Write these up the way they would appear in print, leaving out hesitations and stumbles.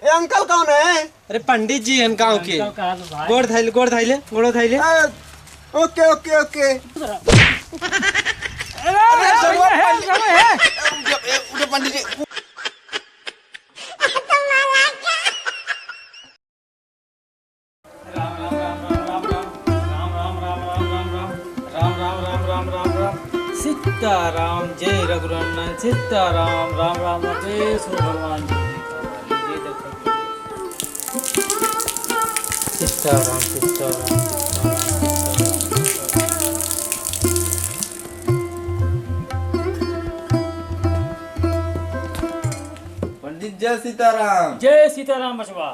ए uncle कौन है? अरे पंडित जी हैं गाँव के। गोड़ धाइले गोड़ धाइले गोड़ो धाइले। Okay okay okay. Pandit ji Sitaram जय रघुरंदन सीताराम राम राम जय सूर्य भगवान सीताराम सीताराम। पंडित जय सीताराम। जय सीताराम बचवा।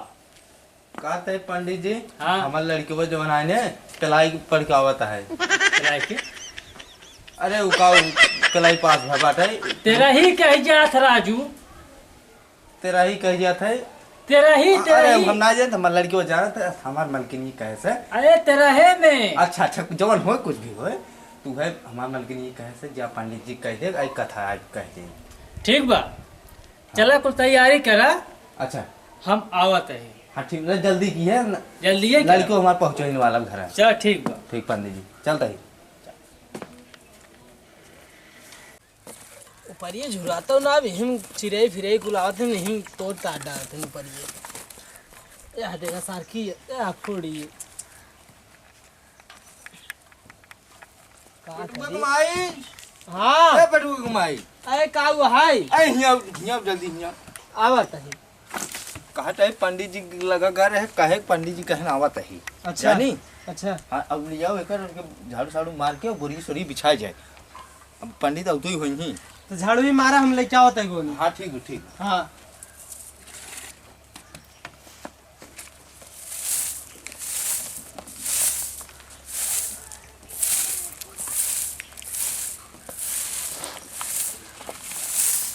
कहते हैं पंडित जी हाँ। हमारे लड़के को जो बनाए ने कलाई पढ़ के आवता है। अरे उका कलाई पास है बाटे। तेरा ही कह जात राजू। तेरा ही कह जाता है। तेरा ही अरे हम ना जाए हमारे लड़के को जाना था हमारे मलकिनी कहे से। अरे तेरा है में। अच्छा अच्छा जवन हो कुछ भी हो तू है हमारे मलकिनी कहे से जा पंडित जी कह दे आई कथा आज कह दे। ठीक बा चला कुछ तैयारी करा। अच्छा हम आवत है। हाँ ठीक है जल्दी की है जल्दी है लड़के को हमारे पहुँचने वाला घर है। चल ठीक बा। ठीक पंडित जी चलता ही। परिये झुराता ना अब हिम चिरे फिरे गुलावत में हिम तोड़ ताड़ डालते हैं परिये। ये देखा सारखी ये आखोड़ी का करी। घुमाई हाँ पटू घुमाई। अरे का हुआ हाय हिया जल्दी हिया आवत है। कहा टाइप पंडित जी लगा घर है कहे पंडित जी कहना आवत है। अच्छा जानी अच्छा हाँ अब ले जाओ एक झाड़ू साड़ू मार के बोरी सोरी बिछा जाए। अब पंडित अब तो ही हुई ही। तो झाड़ू भी मारा हम लेके आवत है गोली। हाँ ठीक है ठीक। हाँ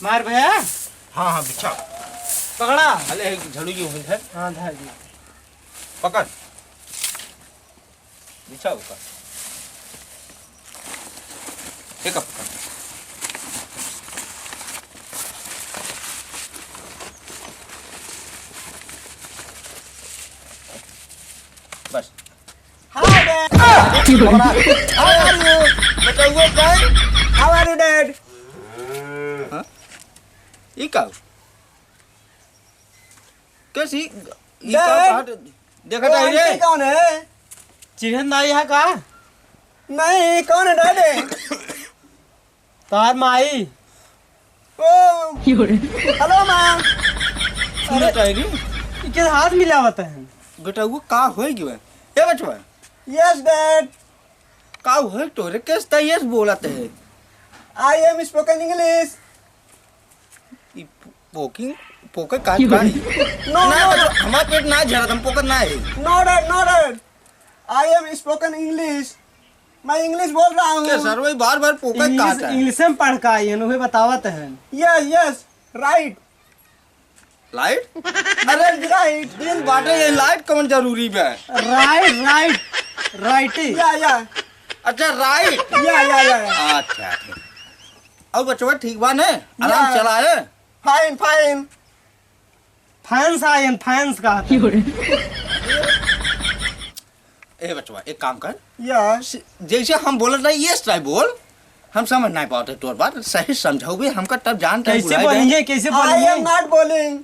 मार भैया। हाँ हाँ बिछा पकड़ा। अरे झाड़ू जी हुई है। हाँ धार जी पकड़ बिछा ऊपर एक पकड़। बस hi dad. How are you dad? ये का कैसी देखा था रे कौन है? चिढ़न दाई है का नहीं कौन है डैड? तार माई। ओ हेलो मैम। अरे टाइरी के हाथ मिलावत है। बेटा वो का होई गयो ए बचवा यस डैड का होई तोरे कैस तैयार बोलत है। आई am spoken English. E poking पोके का नो ना हमारा पेट ना झरत हम पोकर ना है। No dad I am spoken English. मैं इंग्लिश बोल रहा हूँ। के सर वही बार पोकर काटा है। इंग्लिश में पढ़ का आई है बतावत है। यस राइट लाइट अरे राइट दिन बाटे ये लाइट कौन जरूरी है। राइट या अच्छा राइट या अच्छा ठीक। अब बचवा ठीक बा ने आराम चला है। फाइन फैंस आए फैंस का ए बचवा एक काम कर यस जैसे हम बोल रहे ये ट्राई बोल हम समझ नहीं पाते तोर बात सही समझाओ भी हमका तब जानते हैं कैसे बोलेंगे कैसे आई बोलेंगे एम नॉट बोलिंग।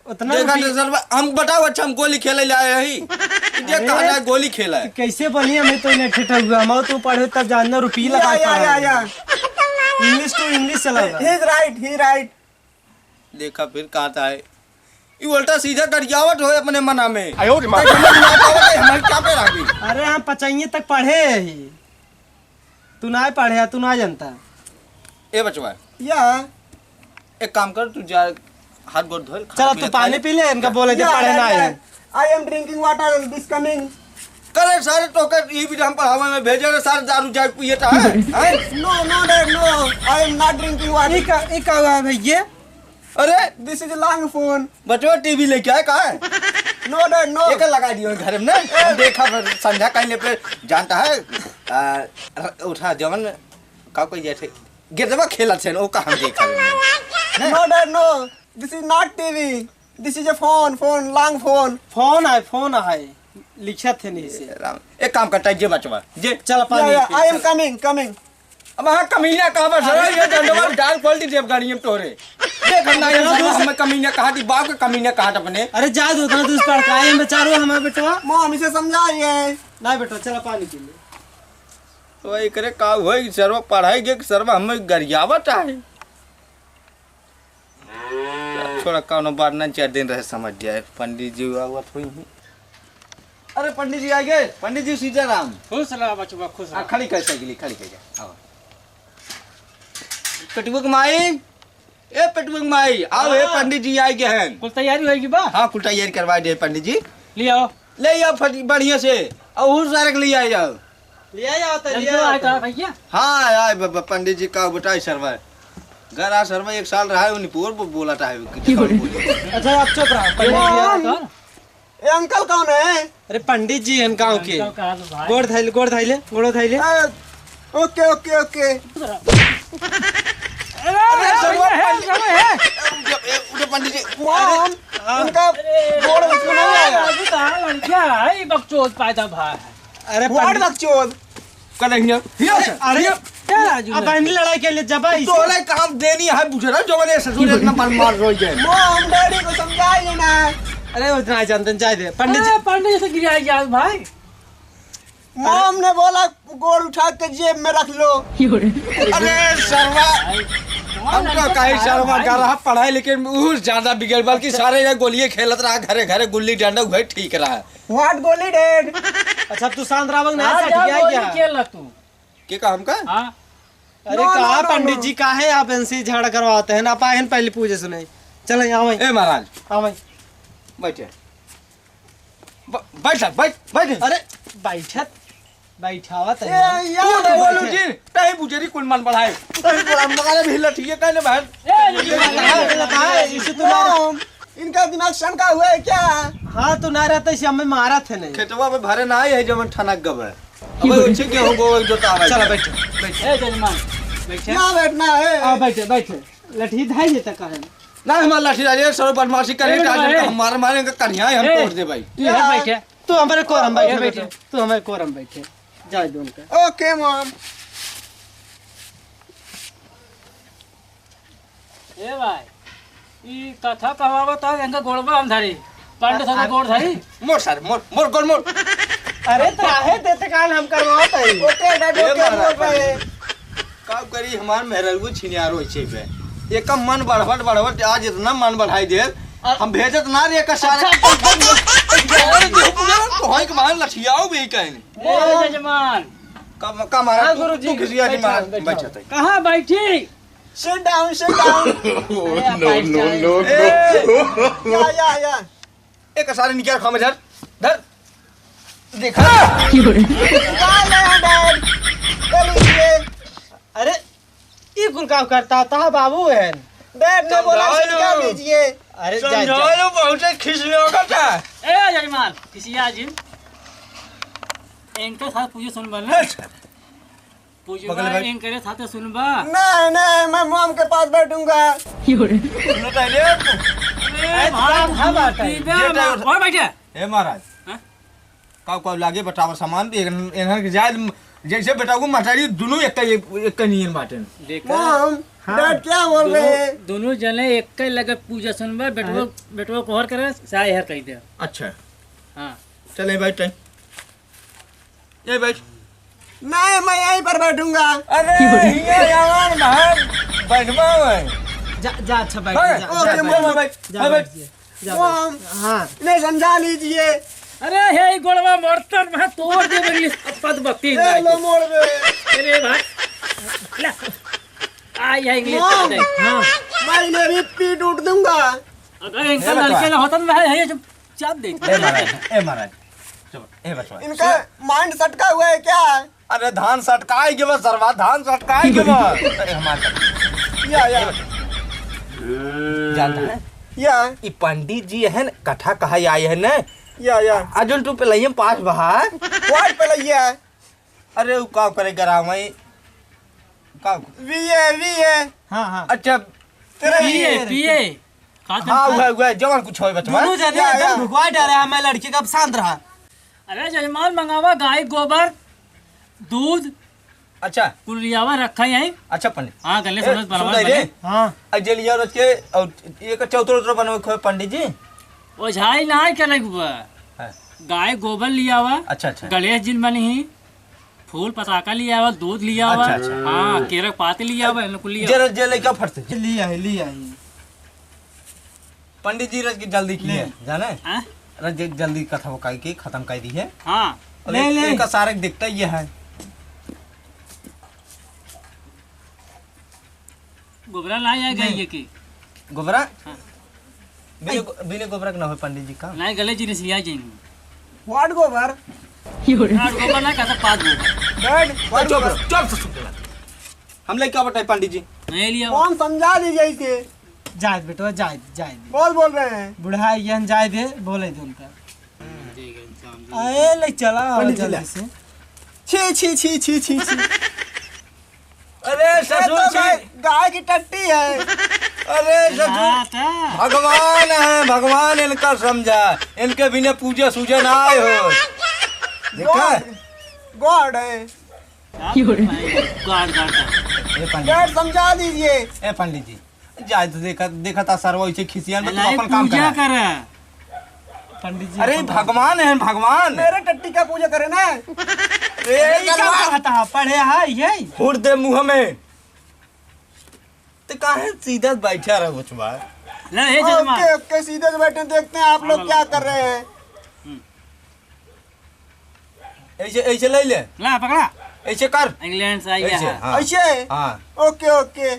उतना देखा सर हम बताओ अच्छा हम गोली खेले लाए ही ये कहा जाए गोली खेला है। कैसे बोलिए मैं तो नहीं ठेठा हुआ मैं तू पढ़े तब जानना रुपये लगा या इंग्लिश टू इंग्लिश चला ही राइट देखा फिर कहता है ये उल्टा सीधा करियावट हो अपने मना में हमारे क्या पे रह गई। अरे हम 5 तक पढ़े ही तू ना पढ़े तू ना जानता। ए बचवा या एक काम कर तू जा हाथ गोड़ धो चलो तू पानी पी ले इनका बोले जो पढ़े ना है। I am drinking water this coming. करे सारे टोकर ये भी हम पढ़ावा में भेजे रहे सारे दारू जाए पिए था है no dad no I am not drinking water. एक का हुआ भैया। अरे दिस इज लॉन्ग फोन। बचवा टीवी लेके आए कहा है। नो डैड नो एक लगा दियो घर में ना देखा संध्या कहने पे जानता है उठा जवन का कोई जैसे गिरदबा खेला थे वो कहाँ देखा no dad no this is not TV this is a phone phone long phone phone है लिखा थे नहीं से राम एक काम करता है जे बचवा जे चल पानी आई एम कमिंग कमिंग अब हाँ कमीना कहाँ पर सर ये डंडवा डाल क्वालिटी जेब गाड़ी में तोरे देख ना ये हम कमीना कहाँ थी बाप का कमीना कहाँ था अपने अरे जा दो ना दूस पर का हम बेचारो हमारे बेटवा मॉम इसे समझाइए नहीं बेटा चल पानी पी ले तो वही करे का होई सर्व पढ़ाई के सर्व हमें गरियावत है थोड़ा कौनो बात ना 4 दिन रहे समझ जाए पंडित जी आवत हुई हैं। अरे पंडित जी आ गए पंडित जी सीताराम खुश रहा बचवा खुश रहा खड़ी कैसे गिली खड़ी कैसे आओ पेटुक माई ए पेटुक माई आओ ए पंडित जी आ गए हैं कुल तैयारी होगी बा हाँ कुल तैयारी करवा दे पंडित जी ले आओ ले आओ बढ़िया से और सारे के लिए आ जाओ ले जाओ तो जल्दी आए तो भैया हाँ यार पंडित जी का बताए सरवा घर आ सरवा 1 साल रहा है उन्हीं पूर बोला था अच्छा आप चुप रहो पंडित जी ये अंकल कौन है अरे पंडित जी हैं गांव के भाई गोड़ थाइले गोड़ो थाइले ओके ओके ओके पंडित जी मॉम इनका गोड़ उसमें नहीं आया बकचोद पैदा भाई अरे व्हाट बकचोद करेंगे अरे अब इन लड़ाई के लिए जबाई तो ले काम देनी है बुझे ना जो मैंने ससुर इतना मार रोज है मॉम डैडी को समझाइए ना अरे उतना जानते जाए दे पंडित जी पंडित से गिरा गया भाई मॉम ने बोला गोड़ उठा के जेब में रख लो अरे सरवा हमको कहीं सरवा कर रहा पढ़ाई लेकिन वो ज्यादा बिगड़ बल्कि सारे ये गोलियां खेलत रहा घरे घरे गुल्ली डंडा हुए ठीक रहा व्हाट गोली डैड अच्छा तू शांत रावंग ना आज सट गया क्या खेल तू के काम का हां अरे No, कहा no, no, पंडित no. जी काहे आप इनसे झगड़ा करवाते हैं ना पाए पहले पूजे सुने चलो यहाँ ए महाराज आओ बैठे बैठ बैठ अरे बैठत बैठावत ये है या तू तो बोलू जी नहीं बुझेरी कुल मन बढ़ाए तभी बड़ा मगाले भी लठिए कहने भाई इसे तुम्हारा मॉम इनका दिमाग सनका हुआ है क्या हाँ तो ना रहता इसे हमें मारा थे नहीं खेतवा में भरे ना है जब ठनक गब है अब उछे के हो गो जोता है चलो बैठे बैठे ए जजमान बैठे ना बैठना है आओ बैठे बैठे लठी धाई लेता कहे ना हमारा लाठी राजे सर बदमाशी करे ए, आज भाई। हम मार मारेंगे कन्या हम ए। तोड़ दे भाई तू यहाँ बैठे तू हमारे कोरम बैठे बैठे। बैठे तू हमारे कोरम बैठे जाए दो उनका ओके मॉम ए भाई ई कथा कहवावत है इनका गोड़बा हम धरी पंडित साहब गोड़ धरी मोर सर मोर गोल मोर अरे तो आहे देते काल हम करवाओ तई ओके डैड ए, ओके महाराज। बोल रहे का करी हमार मेहरलू छिनियार होई छे बे एक मन बढ़वट आज इतना मन बढ़ाई दे हम भेजत ना रे का सारे तो होई के मान लठियाओ भी कहने ए जजमान का मारा हाँ, गुरुजी, तू खिसिया जी मार बैठा, बैठा। बैठत कहाँ बैठी सिट डाउन या एक सारे निकाल खा में धर देखा निकाल ले डैड ले लीजिए अरे ये कुल काम करता था बाबू है डैड ने बोला समझाओ निकाल लो। लीजिए अरे जा समझाओ बहुत खिसले होगा था ए जजमान किसी आजिम इनके साथ पूजे सुनबा ना पूजे बगल में। इनके साथ सुनबा नहीं नहीं मैं मॉम के पास बैठूंगा सुनो पहले ए काम है बात है। और बैठे हे महाराज हाँ? का लागे बतावा सामान एहन के जाय जैसे बेटागु मटारी दोनों एक नियन बाटे देखा मॉम डैड क्या बोल रहे हैं दोनों जने एक ही लगे पूजा सुनबा बेटवा कोहर करे साय हर कह दे अच्छा हां चले बैठ ये बैठ नहीं मैं यहीं पर बैठूंगा अरे ये यार बाहर बैठवा है जा अच्छा बैठ जा ओके, मम्मा, जा बैठ जा मॉम हाँ इन्हें समझा लीजिए अरे हे गोड़वा मर्तन में तोड़ दे मेरी पद भक्ति ले लो मोड़ में अरे भाई ले आ ये इंग्लिश मॉम दे हाँ मैं इन्हें भी पीट उठ दूंगा अगर इनका लड़के ना होता ना है जब चाप दे ए महाराज चलो ए बचवा इनका माइंड सटका हुआ है क्या अरे धान सटकाई के बस सरवा धान सटकाई के बस अरे हमारे या जानता है या ई पंडित जी है कथा कहा आए है ना या अजुल तू पे लइम पास बहा व्हाट पे लइया अरे वो का करे गरावई का वी है हाँ हाँ अच्छा तेरे पिए पिए हाँ हुआ जवान कुछ होए बचवा दोनों जने या। एकदम भुकवा डरे हैं, मैं लड़की का अब शांत रहा। अरे जजमान मंगावा गाय गोबर दूध अच्छा कुल लियावा रखा यहीं। अच्छा पंडित हाँ गले ए, समझ सुन बनवा रे हाँ अजय लिया रच के और एक चौथो बनवे खोए पंडित जी ओ झाई ना क्या लगवा हाँ। गाय गोबर लियावा अच्छा अच्छा गणेश जी बनी ही फूल पताका लियावा दूध लियावा अच्छा, अच्छा। हाँ केरक पाते लियावा इन कुल लियावा। जरा जे लइका फटते लिया है पंडित जी रच के जल्दी किए जाने हाँ? रच जल्दी कथा वो काई के खत्म कर दी है हाँ और ले, ले। इनका सारे दिखता ही है गोबरा लाई है गाय ये की गोबरा हाँ। बिना गोबरा के ना हो पंडित जी का लाई गले जी ने सिया जाएंगे व्हाट गोबर गोबर ना कैसा पाँच गोबर डैड चुप हम लोग क्या बताए पंडित जी नहीं लिया कौन समझा दीजिए इसे। जायद बेटवा जायद जायद बोल रहे हैं। बुढ़ा यहन जायद है बोले दे उनका आए ले चला पंडित जी जल्दी ला। से। छी अरे ये ससुर तो जी गाय की टट्टी है। अरे ससुर हाँ, था। भगवान है भगवान इनका समझा इनके बिना पूजा सूजा ना आए हो देखा गॉड है। गाड़ गाड़ था। ए पंडित डैड समझा दीजिए। ए पंडित जी जाए तो देखा था सरवा इसे खिसियान में तुम लाई अपन काम पूजा करा कर पंडित जी अरे भगवान है भगवान मेरे टट्टी का पूजा करे ना। अरे कहता पढ़े है ये हुड़ दे मुंह में तो काहे सीधा बैठा रहो बचवा लड़े जजमान ओके ओके सीधे से बैठे देखते हैं आप लोग क्या कर रहे हैं। ऐसे ऐसे ले ले ला पकड़ा ऐसे कर इंग्लैंड से आई ऐसे है हाँ ऐसे हाँ ओके ओके।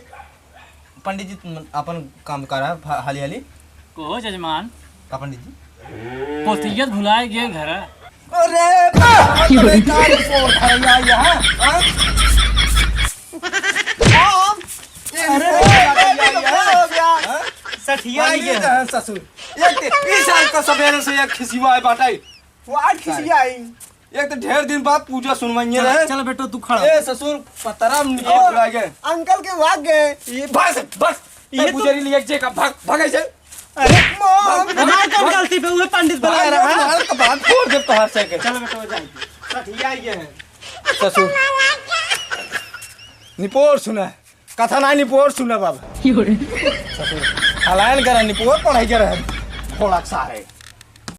पंडित जी तुम अपन काम करा हाली हाली को जजमान का पंडित जी पोतियत भुलाए गए घर अरे बेकार रिपोर्ट है यहाँ हाँ? अरे हो गया। हाँ? सठिया पंडित ये है ससुर इस साल का सवेरे से एक खिसिवा है बाटाई व्हाट खिसी आई। एक तो ढेर दिन बाद पूजा सुनवाइए रहे चलो बेटो तू खड़ा ए ससुर पतरा निकल रह गए अंकल के भाग गए। ये बस बस ये पुजारी लिए जे का भाग भागे से अरे मॉम हमार कौन गलती पे हुए पंडित बुला रहा है मार का बात फोड़ दे पहाड़ से के चलो बेटो जाए सठिया ये है ससुर निपोर सुना कथा ना निपोर सुना बाबा ससुर हलायन करा निपोर पढ़ाई कर रहे थोड़ा सारे